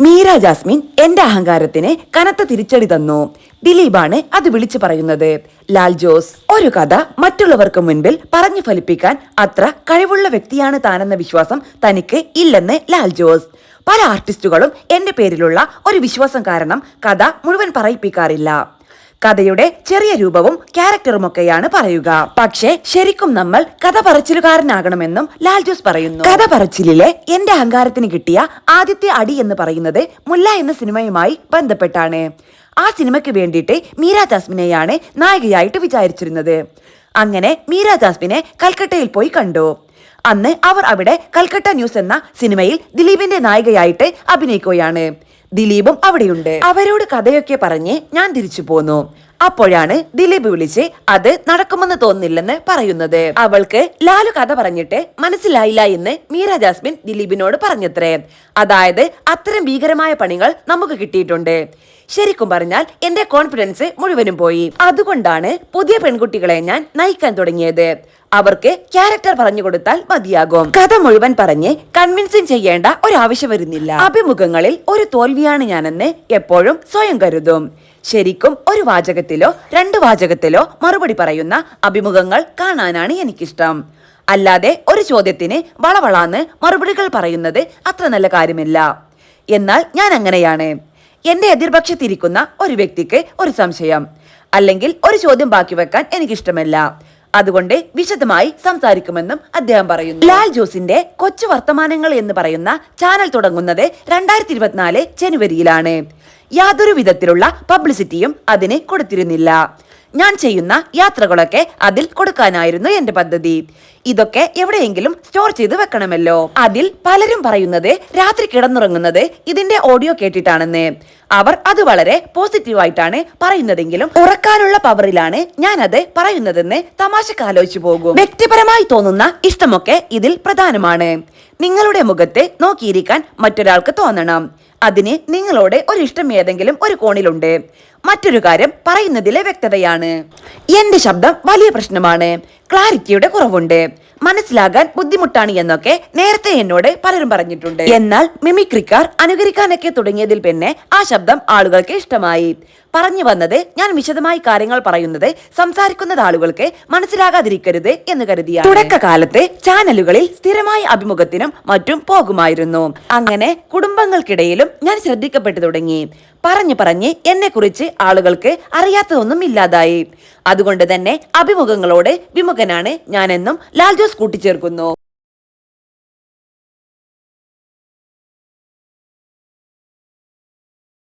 Meera Jasmine എന്റെ അഹങ്കാരത്തിന് കനത്ത തിരിച്ചടി തന്നു. ദിലീപാണ് അത് വിളിച്ചു പറയുന്നത്. ലാൽ ജോസ്: ഒരു കഥ മറ്റുള്ളവർക്ക് മുൻപിൽ പറഞ്ഞു ഫലിപ്പിക്കാൻ അത്ര കഴിവുള്ള വ്യക്തിയാണ് താനെന്ന വിശ്വാസം തനിക്ക് ഇല്ലെന്ന് ലാൽ ജോസ്. പല ആർട്ടിസ്റ്റുകളും എന്റെ പേരിലുള്ള ഒരു വിശ്വാസം കാരണം കഥ മുഴുവൻ പറയിപ്പിക്കാറില്ല. കഥയുടെ ചെറിയ രൂപവും ക്യാരക്ടറുമൊക്കെയാണ് പറയുക. പക്ഷേ ശരിക്കും നമ്മൾ കഥ പറച്ചിലുകാരനാകണമെന്നും ലാൽ ജോസ് പറയുന്നു. കഥ പറച്ചിലിലെ എന്റെ അഹങ്കാരത്തിന് കിട്ടിയ ആദ്യത്തെ അടി എന്ന് പറയുന്നത് മുല്ല എന്ന സിനിമയുമായി ബന്ധപ്പെട്ടാണ്. ആ സിനിമയ്ക്ക് വേണ്ടിയിട്ട് മീര ജാസ്മിനെയാണ് നായികയായിട്ട് വിചാരിച്ചിരുന്നത്. അങ്ങനെ മീര ജാസ്മിനെ കൽക്കട്ടയിൽ പോയി കണ്ടു. അന്ന് അവർ അവിടെ കൽക്കട്ട ന്യൂസ് എന്ന സിനിമയിൽ ദിലീപിന്റെ നായികയായിട്ട് അഭിനയിക്കുകയാണ്. ദിലീപും അവിടെയുണ്ട്. അവരോട് കഥയൊക്കെ പറഞ്ഞ് ഞാൻ തിരിച്ചു പോന്നു. അപ്പോഴാണ് ദിലീപ് വിളിച്ച് അത് നടക്കുമെന്ന് തോന്നുന്നില്ലെന്ന് പറയുന്നത്. അവൾക്ക് ലാലു കഥ പറഞ്ഞിട്ട് മനസ്സിലായില്ല എന്ന് മീര ജാസ്മിൻ ദിലീപിനോട് പറഞ്ഞത്രേ. അതായത് അത്തരം ഭീകരമായ പണികൾ നമുക്ക് കിട്ടിയിട്ടുണ്ട്. ശരിക്കും പറഞ്ഞാൽ എന്റെ കോൺഫിഡൻസ് മുഴുവനും പോയി. അതുകൊണ്ടാണ് പുതിയ പെൺകുട്ടികളെ ഞാൻ നയിക്കാൻ തുടങ്ങിയത്. അവർക്ക് ക്യാരക്ടർ പറഞ്ഞു കൊടുത്താൽ മതിയാകും. കഥ മുഴുവൻ പറഞ്ഞ് കൺവിൻസിങ് ചെയ്യേണ്ട ഒരാവശ്യം വരുന്നില്ല. അഭിമുഖങ്ങളിൽ ഒരു തോൽവിയാണ് ഞാനെന്ന് എപ്പോഴും സ്വയം കരുതും. ശരിക്കും ഒരു വാചകത്തിലോ 2 വാചകത്തിലോ മറുപടി പറയുന്ന അഭിമുഖങ്ങൾ കാണാനാണ് എനിക്കിഷ്ടം. അല്ലാതെ ഒരു ചോദ്യത്തിന് വളവളാന്ന് മറുപടികൾ പറയുന്നത് അത്ര നല്ല കാര്യമില്ല. എന്നാൽ ഞാൻ അങ്ങനെയാണ്. എന്റെ എതിർപക്ഷത്തിരിക്കുന്ന ഒരു വ്യക്തിക്ക് ഒരു സംശയം അല്ലെങ്കിൽ ഒരു ചോദ്യം ബാക്കി വെക്കാൻ എനിക്കിഷ്ടമല്ല. അതുകൊണ്ട് വിശദമായി സംസാരിക്കുമെന്നും അദ്ദേഹം പറയുന്നു. ലാൽ ജോസിന്റെ കൊച്ചു വർത്തമാനങ്ങൾ എന്ന് പറയുന്ന ചാനൽ തുടങ്ങുന്നത് 2024 ജനുവരിയിലാണ്. യാതൊരു വിധത്തിലുള്ള പബ്ലിസിറ്റിയും അതിന് കൊടുത്തിരുന്നില്ല. ഞാൻ ചെയ്യുന്ന യാത്രകളൊക്കെ അതിൽ കൊടുക്കാനായിരുന്നു എന്റെ പദ്ധതി. ഇതൊക്കെ എവിടെയെങ്കിലും സ്റ്റോർ ചെയ്ത് വെക്കണമല്ലോ. അതിൽ പലരും പറയുന്നത് രാത്രി കിടന്നുറങ്ങുന്നത് ഇതിന്റെ ഓഡിയോ കേട്ടിട്ടാണെന്ന്. അവർ അത് വളരെ പോസിറ്റീവായിട്ടാണ് പറയുന്നതെങ്കിലും ഉറക്കാനുള്ള പവറിലാണ് ഞാൻ അത് പറയുന്നതെന്ന് തമാശക്ക് ആലോചിച്ചു പോകും. വ്യക്തിപരമായി തോന്നുന്ന ഇഷ്ടമൊക്കെ ഇതിൽ പ്രധാനമാണ്. നിങ്ങളുടെ മുഖത്ത് നോക്കിയിരിക്കാൻ മറ്റൊരാൾക്ക് തോന്നണം. അതിന് നിങ്ങളോട് ഒരു ഇഷ്ടം ഏതെങ്കിലും ഒരു കോണിലുണ്ട്. മറ്റൊരു കാര്യം പറയുന്നതിലെ വ്യക്തതയാണ്. എന്റെ ശബ്ദം വലിയ പ്രശ്നമാണ്. ക്ലാരിറ്റിയുടെ കുറവുണ്ട്. മനസ്സിലാകാൻ ബുദ്ധിമുട്ടാണ് എന്നൊക്കെ നേരത്തെ എന്നോട് പലരും പറഞ്ഞിട്ടുണ്ട്. എന്നാൽ മിമിക്രിക്കാർ അനുകരിക്കാനൊക്കെ തുടങ്ങിയതിൽ പിന്നെ ആ ശബ്ദം ആളുകൾക്ക് ഇഷ്ടമായി. പറഞ്ഞു വന്നത് ഞാൻ വിശദമായി കാര്യങ്ങൾ പറയുന്നത് സംസാരിക്കുന്നത് ആളുകൾക്ക് മനസ്സിലാകാതിരിക്കരുത് എന്ന് കരുതിയാണ്. തുടക്കകാലത്ത് ചാനലുകളിൽ സ്ഥിരമായി അഭിമുഖത്തിനും മറ്റും പോകുമായിരുന്നു. അങ്ങനെ കുടുംബങ്ങൾക്കിടയിലും ഞാൻ ശ്രദ്ധിക്കപ്പെട്ടു തുടങ്ങി. പറഞ്ഞ് എന്നെ കുറിച്ച് ആളുകൾക്ക് അറിയാത്തതൊന്നും ഇല്ലാതായി. അതുകൊണ്ട് തന്നെ അഭിമുഖങ്ങളോട് വിമുഖനാണ് ഞാനെന്നും ലാൽ ജോസ് കൂട്ടിച്ചേർക്കുന്നു.